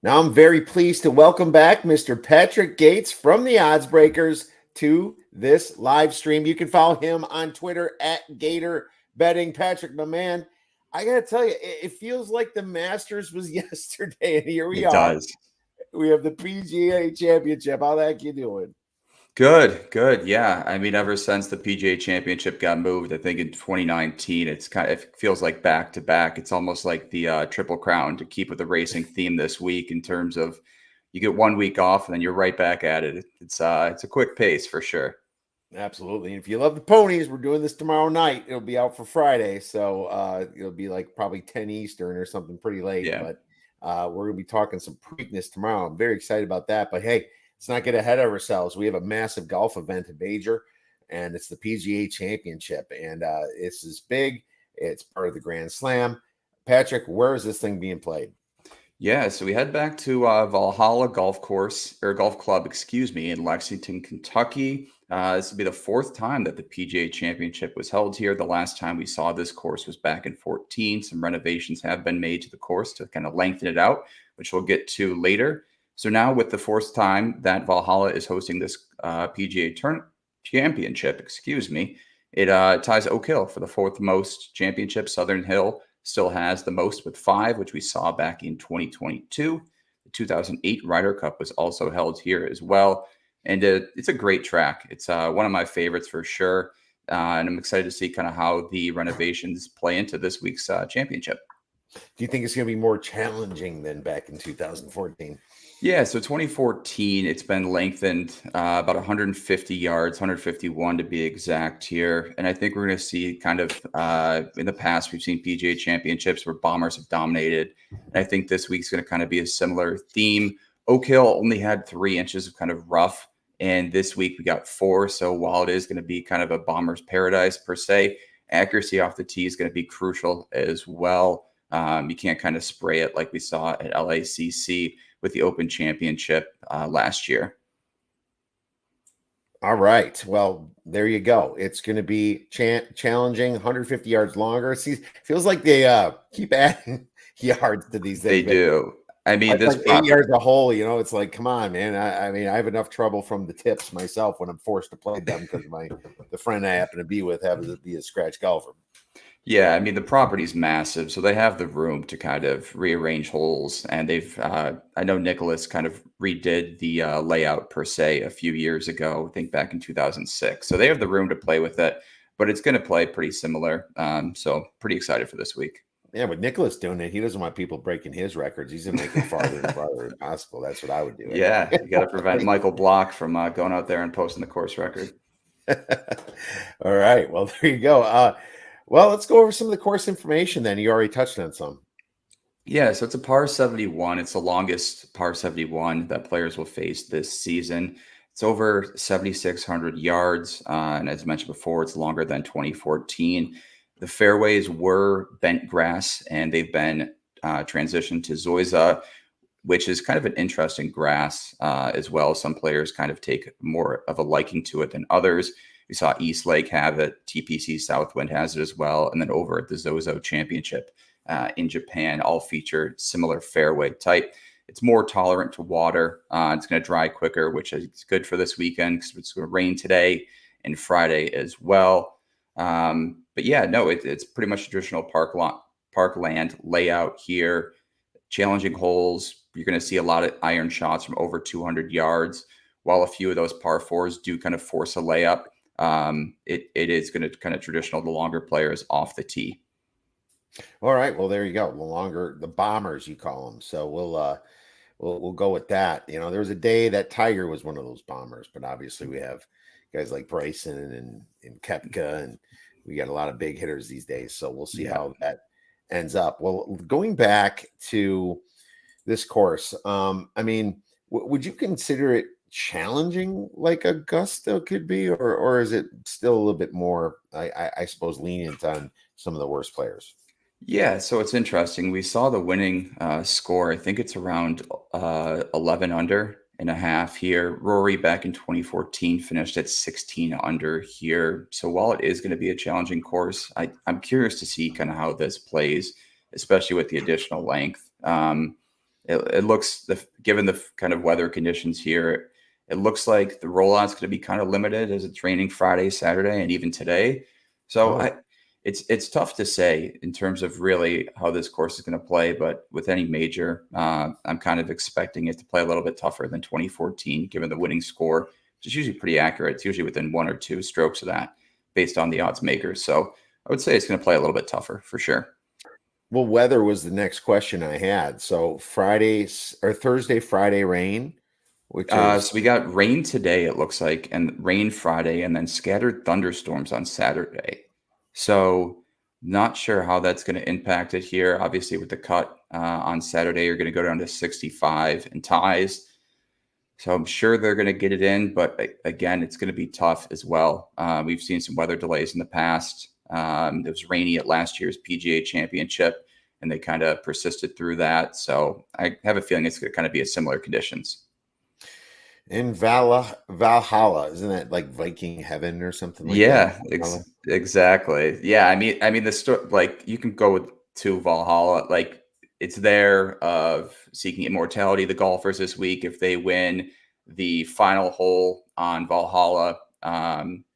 Now I'm very pleased to welcome back Mr. Patrick Gates from the Odds Breakers to this live stream. You can follow him on Twitter at Gator Betting. Patrick, my man, I gotta tell you, it feels like the Masters was yesterday, and here we It are. does. We have the PGA Championship. How the heck you doing? Good, good. Yeah. I mean, ever since the PGA Championship got moved, I think in 2019, it feels like back to back. It's almost like the Triple Crown to keep with the racing theme this week in terms of you get 1 week off and then you're right back at it. It's a quick pace for sure. Absolutely. And if you love the ponies, we're doing this tomorrow night. It'll be out for Friday. So it'll be like probably 10 Eastern or something pretty late. Yeah. But we're gonna be talking some Preakness tomorrow. I'm very excited about that. But hey, let's not get ahead of ourselves. We have a massive golf event at Major, and it's the PGA Championship. And this is big. It's part of the Grand Slam. Patrick, where is this thing being played? Yeah, so we head back to Valhalla Golf Course or Golf Club, excuse me, in Lexington, Kentucky. This will be the fourth time that the PGA Championship was held here. The last time we saw this course was back in 14. Some renovations have been made to the course to kind of lengthen it out, which we'll get to later. So now, with the fourth time that Valhalla is hosting this Championship, excuse me, it ties Oak Hill for the fourth most championship. Southern Hill still has the most with 5, which we saw back in 2022. The 2008 Ryder Cup was also held here as well. And it's a great track. It's one of my favorites for sure. And I'm excited to see kind of how the renovations play into this week's championship. Do you think it's going to be more challenging than back in 2014? Yeah, so 2014, it's been lengthened about 150 yards, 151 to be exact here. And I think we're going to see kind of in the past, we've seen PGA championships where bombers have dominated. And I think this week's going to kind of be a similar theme. Oak Hill only had 3 inches of kind of rough, and this week we got 4. So while it is going to be kind of a bomber's paradise per se, accuracy off the tee is going to be crucial as well. You can't kind of spray it like we saw at LACC with the Open Championship last year. All right. Well, there you go. It's going to be challenging, 150 yards longer. It feels like they keep adding yards to these things. They do. I mean, this like 8 yards a hole. It's like, come on, man. I mean, I have enough trouble from the tips myself when I'm forced to play them because the friend I happen to be with happens to be a scratch golfer. Yeah, I mean, the property's massive, so they have the room to kind of rearrange holes. And I know Nicholas kind of redid the layout per se a few years ago, I think back in 2006. So they have the room to play with it, but it's going to play pretty similar. So pretty excited for this week. Yeah, with Nicholas doing it, he doesn't want people breaking his records. He's going to make it farther and farther as possible. That's what I would do. Yeah, you got to prevent Michael Block from going out there and posting the course record. All right. Well, there you go. Well, let's go over some of the course information then. You already touched on some. Yeah, so it's a par 71. It's the longest par 71 that players will face this season. It's over 7,600 yards. And as mentioned before, it's longer than 2014. The fairways were bent grass, and they've been transitioned to Zoysia, which is kind of an interesting grass as well. Some players kind of take more of a liking to it than others. We saw East Lake have it. TPC Southwind has it as well. And then over at the Zozo Championship in Japan, all feature similar fairway type. It's more tolerant to water. It's going to dry quicker, which is good for this weekend because it's going to rain today and Friday as well. But yeah, no, it's pretty much a traditional parkland layout here. Challenging holes. You're going to see a lot of iron shots from over 200 yards, while a few of those par 4s do kind of force a layup. It is going to kind of traditional, the longer players off the tee. All right. Well, there you go. The bombers, you call them. So we'll go with that. There was a day that Tiger was one of those bombers, but obviously we have guys like Bryson and Koepka, and we got a lot of big hitters these days. So we'll see how that ends up. Well, going back to this course, I mean, would you consider it challenging like Augusta could be, or is it still a little bit more, I suppose, lenient on some of the worst players? Yeah, so it's interesting. We saw the winning score. I think it's around 11 under and a half here. Rory back in 2014 finished at 16 under here. So while it is going to be a challenging course, I'm curious to see kind of how this plays, especially with the additional length. it looks, given the kind of weather conditions here, it looks like the rollout's going to be kind of limited as it's raining Friday, Saturday, and even today. So Oh, it's tough to say in terms of really how this course is going to play. But with any major, I'm kind of expecting it to play a little bit tougher than 2014, given the winning score, which is usually pretty accurate. It's usually within 1 or 2 strokes of that, based on the odds makers. So I would say it's going to play a little bit tougher for sure. well, weather was the next question I had. So Thursday, Friday rain, which So is we got rain today, it looks like, and rain Friday, and then scattered thunderstorms on Saturday. So not sure how that's going to impact it here. Obviously, with the cut on Saturday, you're going to go down to 65 and ties. So I'm sure they're going to get it in, but again, it's going to be tough as well. We've seen some weather delays in the past. It was rainy at last year's PGA Championship, and they kind of persisted through that. So I have a feeling it's going to kind of be a similar conditions. in Valhalla. Isn't that like Viking heaven or something like that? Yeah, Valhalla? exactly. Yeah, I mean the story, like you can go to Valhalla, like it's there of seeking immortality. The golfers this week, if they win the final hole on Valhalla,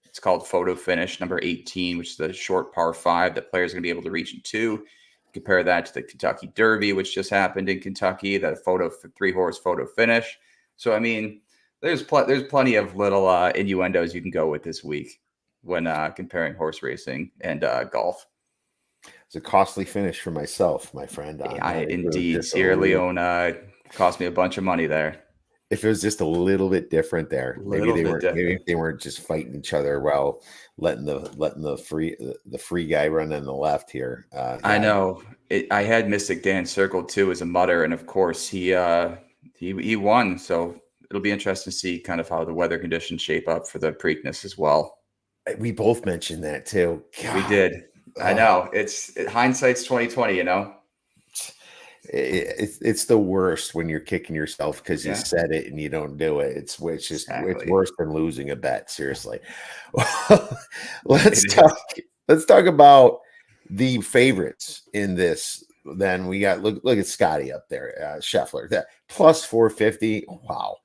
it's called photo finish number 18, which is the short par five that players are going to be able to reach in two. Compare that to the Kentucky Derby, which just happened in Kentucky, that photo 3 horse photo finish. So I mean, there's plenty of little innuendos you can go with this week when comparing horse racing and golf. It's a costly finish for myself, my friend, on I that. If it was indeed, just a Sierra little, Leone cost me a bunch of money there. if it was just a little bit different there, Little bit maybe different. they weren't just fighting each other while letting the free guy run on the left here. I God, know. I had Mystic Dan circled too as a mutter, and of course he won. So it'll be interesting to see kind of how the weather conditions shape up for the Preakness as well. we both mentioned that too. We God, did. I know. Hindsight's 2020. it's the worst when you're kicking yourself because you Yeah, said it and you don't do it. It's exactly. worse than losing a bet. Seriously. It let's talk. is. Let's talk about the favorites in this. Then we got look at Scotty up there, Scheffler, that plus 450. Wow.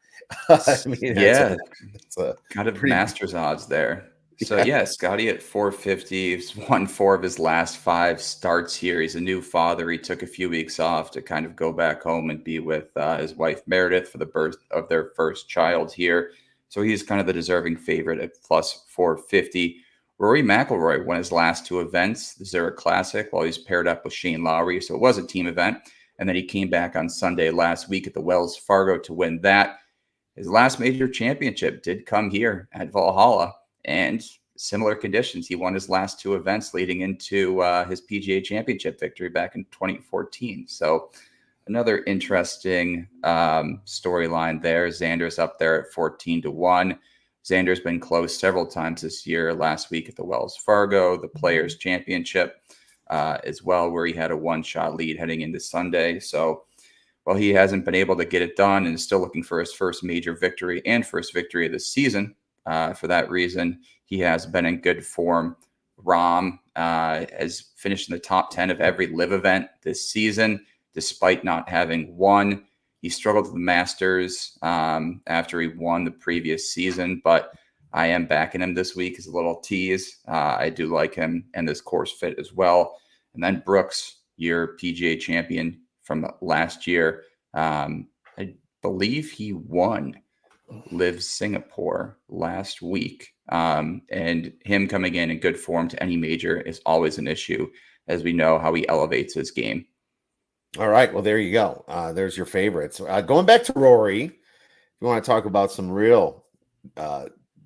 I mean Yeah, that's a kind of pretty master's odds there. So yeah. yeah, Scotty at 450. He's won 4 of his last 5 starts here. He's a new father. He took a few weeks off to kind of go back home and be with his wife Meredith for the birth of their first child here. So he's kind of the deserving favorite at plus 450. Rory McIlroy won his last 2 events, the Zurich Classic, while he's paired up with Shane Lowry. So it was a team event. And then he came back on Sunday last week at the Wells Fargo to win that. His last major championship did come here at Valhalla, and similar conditions. He won his last 2 events leading into his PGA Championship victory back in 2014. So another interesting storyline there. Xander's up there at 14-1. Xander's been close several times this year. Last week at the Wells Fargo, the Players Championship as well, where he had a 1-shot lead heading into Sunday. So while he hasn't been able to get it done and is still looking for his first major victory and first victory of the season, for that reason, he has been in good form. Rahm has finished in the top 10 of every live event this season, despite not having won. He struggled with the Masters after he won the previous season, but I am backing him this week as a little tease. I do like him and this course fit as well. And then Brooks, your PGA champion from last year, I believe he won Live Singapore last week. And him coming in good form to any major is always an issue, as we know how he elevates his game. All right. Well, there you go. There's your favorites. Going back to Rory, if you want to talk about some real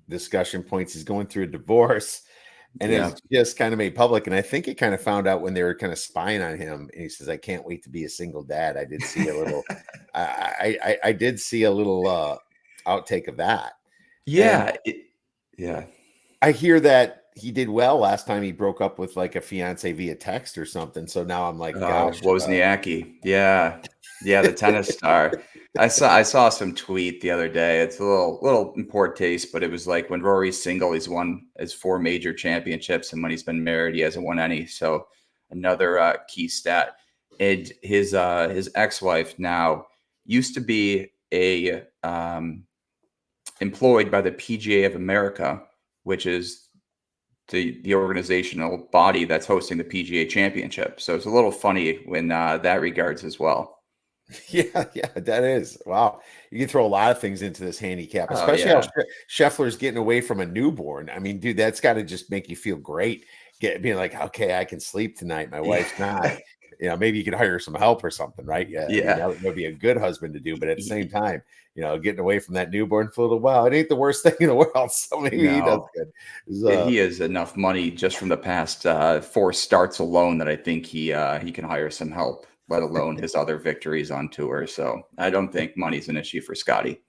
discussion points, he's going through a divorce and Yeah. it's just kind of made public. And I think he kind of found out when they were kind of spying on him. And he says, "I can't wait to be a single dad." I did see a little. I did see a little outtake of that, and Yeah. Yeah. I hear that he did well last time he broke up with like a fiance via text or something. So now I'm like, gosh, Wozniacki. Yeah. Yeah, the tennis star. I saw some tweet the other day. It's a little in poor taste, but it was like when Rory's single, he's won his 4 major championships, and when he's been married, he hasn't won any. So another key stat. And his ex-wife now used to be a employed by the PGA of America, which is the organizational body that's hosting the PGA Championship. So it's a little funny when that regards as well. Yeah, yeah, that is. Wow. You can throw a lot of things into this handicap, Oh especially how yeah, Scheffler's getting away from a newborn. I mean, dude, that's got to just make you feel great. Being like, okay, I can sleep tonight. My wife's not. Maybe you could hire some help or something, right? Yeah. I mean, yeah. that would be a good husband to do. But at the same time, getting away from that newborn for a little while, it ain't the worst thing in the world. So maybe he does No, good. he has enough money just from the past 4 starts alone that I think he can hire some help. Let alone his other victories on tour. So I don't think money's an issue for Scotty.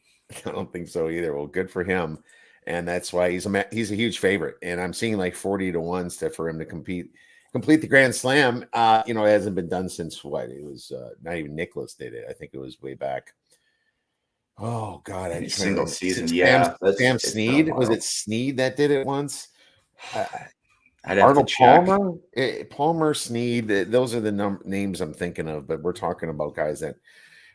I don't think so either. Well, good for him, and that's why he's a huge favorite. And I'm seeing like 40 to 1 for him to complete the Grand Slam. It hasn't been done since what? It was not even Nicholas did it. I think it was way back. Oh God, In I'm a trying to single remember. season, Sam yeah, Sam it's been a Snead, was it while. Snead that did it once? Uh, I'd have to Arnold check. Palmer, Palmer, Snead. Those are the names I'm thinking of. But we're talking about guys that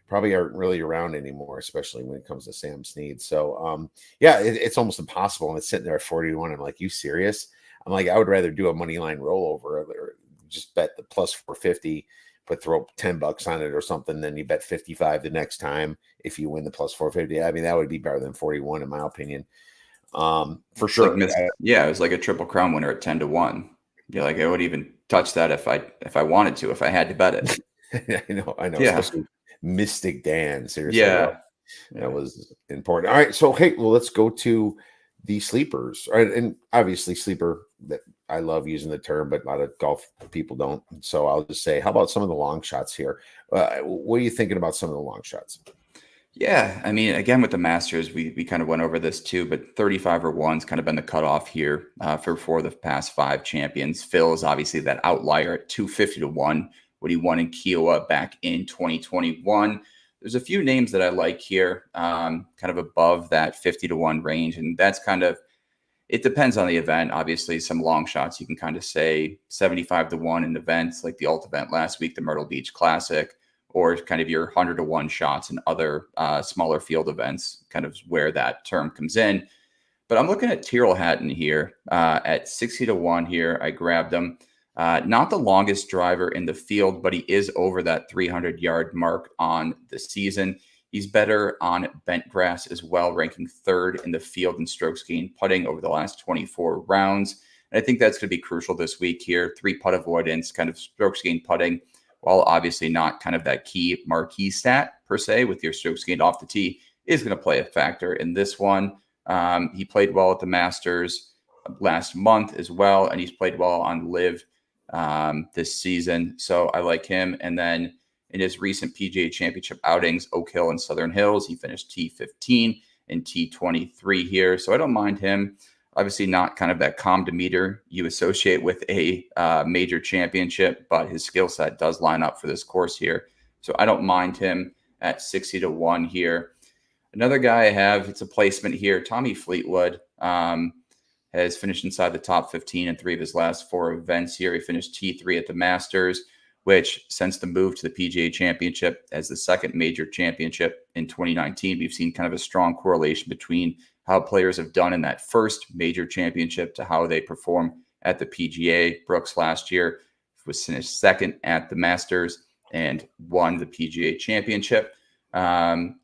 probably aren't really around anymore, especially when it comes to Sam Snead. So, yeah, it's almost impossible. And it's sitting there at 40 to 1. I'm like, you serious? I'm like, I would rather do a money line rollover or just bet the plus 450, but throw $10 on it or something. Then you bet 55 the next time if you win the plus 450. I mean, that would be better than 41 in my opinion. For It's like sure. yeah, it was like a Triple Crown winner at 10 to 1. Yeah, like I would even touch that if I wanted to, if I had to bet it. I know, Yeah, especially Mystic Dan. Seriously, yeah, that yeah. was important. All right, so hey, well, let's go to the sleepers. All right, and obviously sleeper that I love using the term, but a lot of golf people don't. So I'll just say, how about some of the long shots here? What are you thinking about some of the long shots? Yeah, I mean, again with the Masters, we kind of went over this too, but 35 or one's kind of been the cutoff here for the past 5 champions. Phil is obviously that outlier at 250 to 1 when he won in Kiowa back in 2021. There's a few names that I like here, kind of above that 50 to 1 range, and that's kind of it depends on the event. Obviously, some long shots you can kind of say 75 to 1 in events like the Alt event last week, the Myrtle Beach Classic, or kind of your 100 to 1 shots in other smaller field events, kind of where that term comes in. But I'm looking at Tyrrell Hatton here at 60 to 1 here. I grabbed him. Not the longest driver in the field, but he is over that 300-yard mark on the season. He's better on bent grass as well, ranking third in the field in strokes gained putting over the last 24 rounds. And I think that's going to be crucial this week here. 3 putt avoidance, kind of strokes gained putting, while obviously not kind of that key marquee stat per se with your strokes gained off the tee, is going to play a factor in this one. He played well at the Masters last month as well, and he's played well on Live this season. So I like him. And then in his recent PGA Championship outings, Oak Hill and Southern Hills, he finished T15 and T23 here. So I don't mind him. Obviously, not kind of that calm demeanor you associate with a major championship, but his skill set does line up for this course here. So I don't mind him at 60 to 1 here. Another guy I have, it's a placement here. Tommy Fleetwood has finished inside the top 15 in 3 of his last 4 events here. He finished T3 at the Masters, which since the move to the PGA Championship as the second major championship in 2019, we've seen kind of a strong correlation between how players have done in that first major championship to how they perform at the PGA. Brooks last year was finished second at the Masters and won the PGA Championship.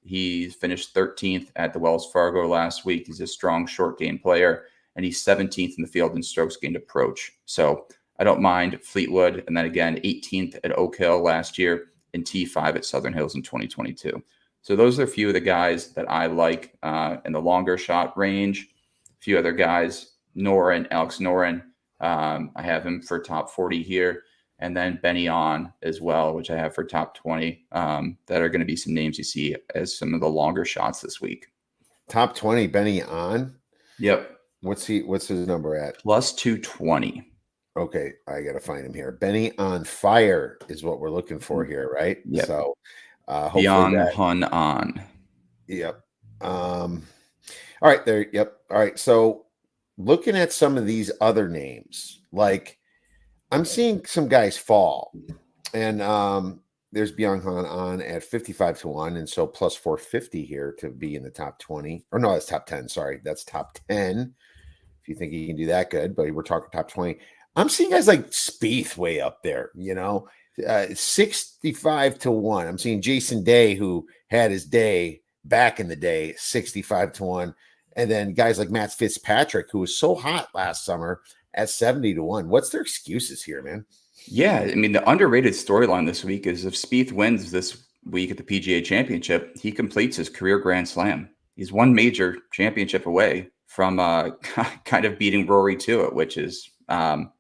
He finished 13th at the Wells Fargo last week. He's a strong short game player, and he's 17th in the field in strokes gained approach. So I don't mind Fleetwood. And then again, 18th at Oak Hill last year and T5 at Southern Hills in 2022. So those are a few of the guys that I like in the longer shot range. A few other guys, Alex Noren. I have him for top 40 here. And then Benny On as well, which I have for top 20. That are going to be some names you see as some of the longer shots this week. Top 20, Benny On. Yep. What's his number at? Plus 220. Okay, I gotta find him here. Benny on fire is what we're looking for here, right? Yep. So hopefully Byung that. Hun On. Yep. All right, there. Yep. All right. So looking at some of these other names, like I'm seeing some guys fall. And there's Byung Han on at 55 to 1, and so plus 450 here to be in the top 20. Or no, that's top 10. Sorry, that's top 10. If you think he can do that good, but we're talking top 20. I'm seeing guys like Spieth way up there, 65 to 1. I'm seeing Jason Day, who had his day back in the day, 65 to 1. And then guys like Matt Fitzpatrick, who was so hot last summer, at 70 to 1. What's their excuses here, man? Yeah, I mean, the underrated storyline this week is if Spieth wins this week at the PGA Championship, he completes his career Grand Slam. He's one major championship away from kind of beating Rory to it, which is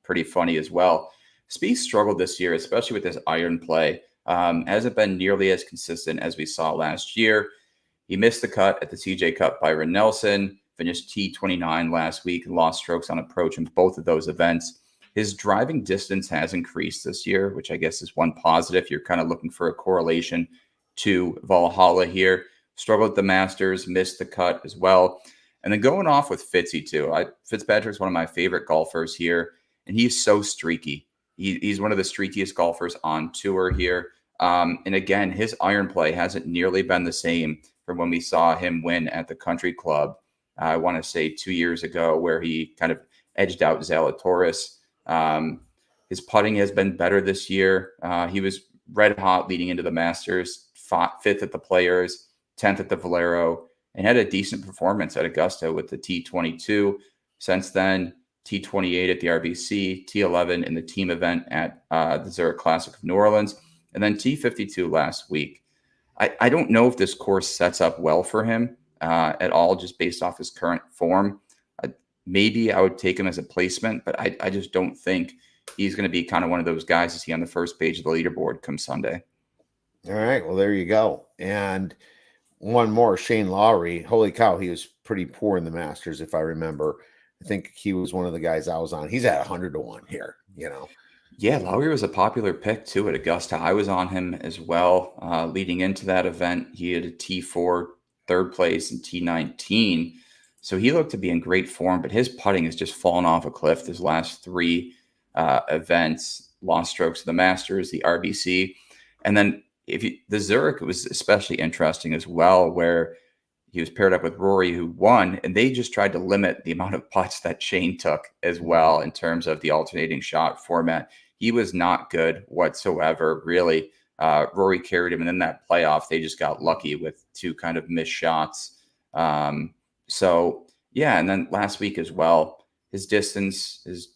pretty funny as well. Spieth struggled this year, especially with his iron play. Hasn't been nearly as consistent as we saw last year. He missed the cut at the CJ Cup. Byron Nelson finished T29 last week and lost strokes on approach in both of those events. His driving distance has increased this year, which I guess is one positive. You're kind of looking for a correlation to Valhalla here. Struggled at the Masters, missed the cut as well. And then going off with Fitzy too. Fitzpatrick's one of my favorite golfers here, and he's so streaky. He's one of the streakiest golfers on tour here. And again, his iron play hasn't nearly been the same from when we saw him win at the Country Club. I want to say 2 years ago, where he kind of edged out Zalatoris. His putting has been better this year. He was red hot leading into the Masters, fifth at the Players, 10th at the Valero, and had a decent performance at Augusta with the T22. Since then, T28 at the RBC, T11 in the team event at the Zurich Classic of New Orleans, and then T52 last week. I don't know if this course sets up well for him at all, just based off his current form. Maybe I would take him as a placement, but I just don't think he's going to be kind of one of those guys to see on the first page of the leaderboard come Sunday. All right. Well, there you go. And one more, Shane Lowry. Holy cow, he was pretty poor in the Masters, if I remember. I think he was one of the guys I was on. He's at 100 to 1 here, Yeah, Lowry was a popular pick too at Augusta. I was on him as well. Leading into that event, he had a T4 third place in T19. So he looked to be in great form, but his putting has just fallen off a cliff his last three events. Lost strokes to the Masters, the RBC. And then the Zurich was especially interesting as well, where he was paired up with Rory, who won, and they just tried to limit the amount of putts that Shane took as well in terms of the alternating shot format. He was not good whatsoever, really. Rory carried him, and in that playoff, they just got lucky with two kind of missed shots. So, yeah, and then last week as well, his distance has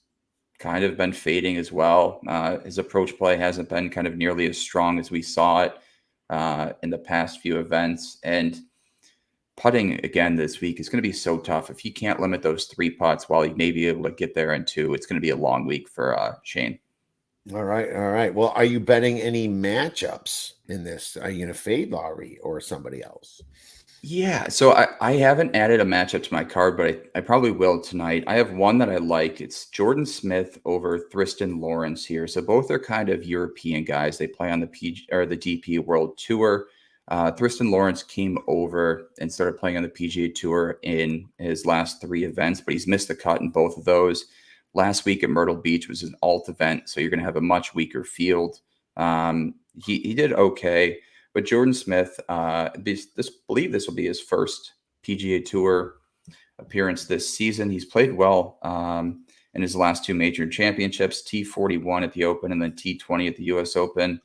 kind of been fading as well. His approach play hasn't been kind of nearly as strong as we saw it in the past few events. And putting again this week is going to be so tough. If he can't limit those three putts while he may be able to get there in two, it's going to be a long week for Shane. All right. All right. Well, are you betting any matchups in this? Are you going to fade Lowry or somebody else? Yeah, so I haven't added a matchup to my card, but I probably will tonight. I have one that I like. It's Jordan Smith over Tristan Lawrence here. So both are kind of European guys. They play on the the DP World Tour. Tristan Lawrence came over and started playing on the PGA Tour in his last three events, but he's missed the cut in both of those. Last week at Myrtle Beach was an alt event, so you're going to have a much weaker field. He did okay. But Jordan Smith, believe this will be his first PGA Tour appearance this season. He's played well in his last two major championships, T41 at the Open and then T20 at the U.S. Open.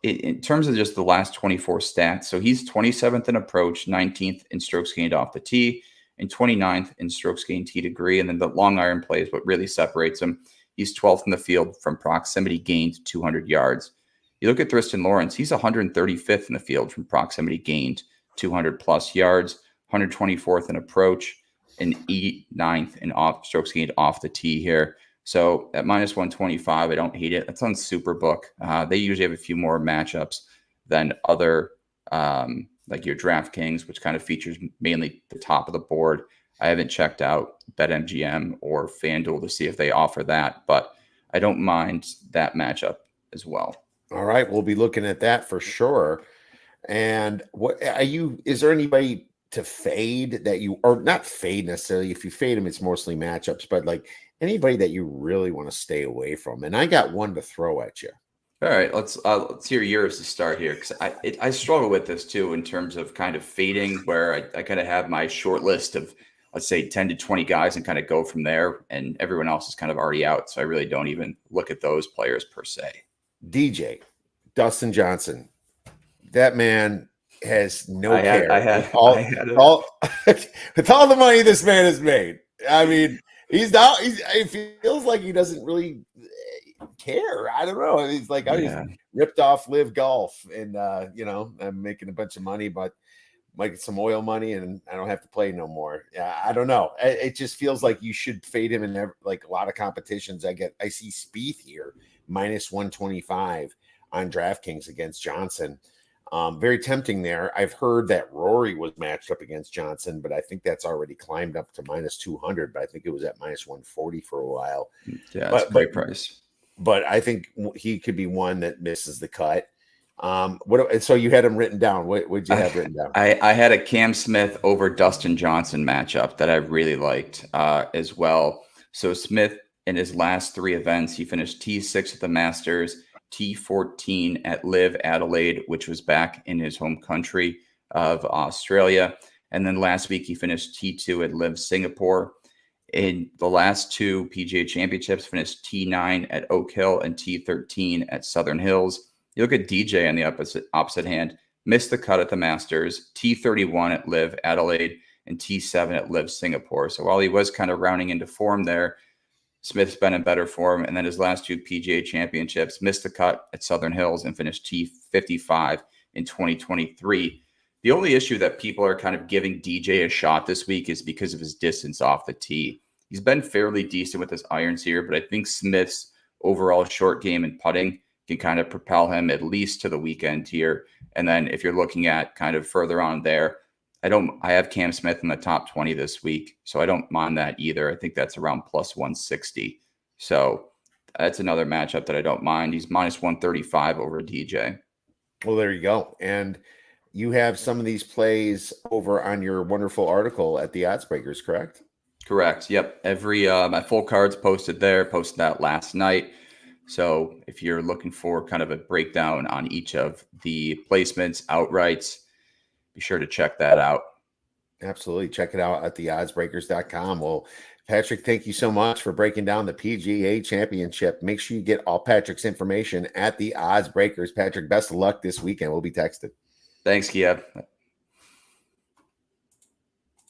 In terms of just the last 24 stats, so he's 27th in approach, 19th in strokes gained off the tee, and 29th in strokes gained tee degree. And then the long iron play is what really separates him. He's 12th in the field from proximity gained 200 yards. You look at Tristan Lawrence, he's 135th in the field from proximity gained 200 plus yards, 124th in approach, and 89th in strokes gained off the tee here. So at minus 125, I don't hate it. That's on Superbook. They usually have a few more matchups than other, like your DraftKings, which kind of features mainly the top of the board. I haven't checked out BetMGM or FanDuel to see if they offer that, but I don't mind that matchup as well. All right, we'll be looking at that for sure. And is there anybody to fade that you, or not fade necessarily? If you fade them, it's mostly matchups, but like anybody that you really want to stay away from? And I got one to throw at you. All right, let's hear yours to start here, because I struggle with this too in terms of kind of fading, where I kind of have my short list of, let's say, 10 to 20 guys and kind of go from there, and everyone else is kind of already out, so I really don't even look at those players per se. DJ, Dustin Johnson, that man has no I had I care with had I all had a all with all the money this man has made. I mean, he's not. It feels like he doesn't really care. I don't know. He's like, I just yeah. ripped off Live Golf, and I'm making a bunch of money, but making some oil money, and I don't have to play no more. Yeah, I don't know. It just feels like you should fade him in like a lot of competitions. I see Spieth here -125 on DraftKings against Johnson. Very tempting there. I've heard that Rory was matched up against Johnson, but I think that's already climbed up to -200. But I think it was at -140 for a while. Yeah, it's a But great price. I think he could be one that misses the cut. So you had him written down. What would you have written down? I had a Cam Smith over Dustin Johnson matchup that I really liked as well. So Smith, in his last 3 events, he finished T6 at the Masters, T14 at Live Adelaide, which was back in his home country of Australia. And then last week he finished T2 at Live Singapore. In the last 2 PGA Championships, finished T9 at Oak Hill and T13 at Southern Hills. You look at DJ on the opposite hand, missed the cut at the Masters, T31 at Live Adelaide, and T7 at Live Singapore. So while he was kind of rounding into form there, Smith's been in better form. And then his last 2 PGA Championships, missed the cut at Southern Hills and finished T55 in 2023. The only issue that people are kind of giving DJ a shot this week is because of his distance off the tee. He's been fairly decent with his irons here, but I think Smith's overall short game and putting can kind of propel him at least to the weekend here. And then if you're looking at kind of further on there, I have Cam Smith in the top 20 this week, so I don't mind that either. I think that's around +160. So that's another matchup that I don't mind. He's -135 over DJ. Well, there you go. And you have some of these plays over on your wonderful article at the Odds Breakers, correct? Correct. Yep. Every my full cards posted there. Posted that last night. So if you're looking for kind of a breakdown on each of the placements, outrights, be sure to check that out. Absolutely. Check it out at theoddsbreakers.com. Well, Patrick, thank you so much for breaking down the PGA Championship. Make sure you get all Patrick's information at the Odds Breakers. Patrick, best of luck this weekend. We'll be texted. Thanks, Kiev.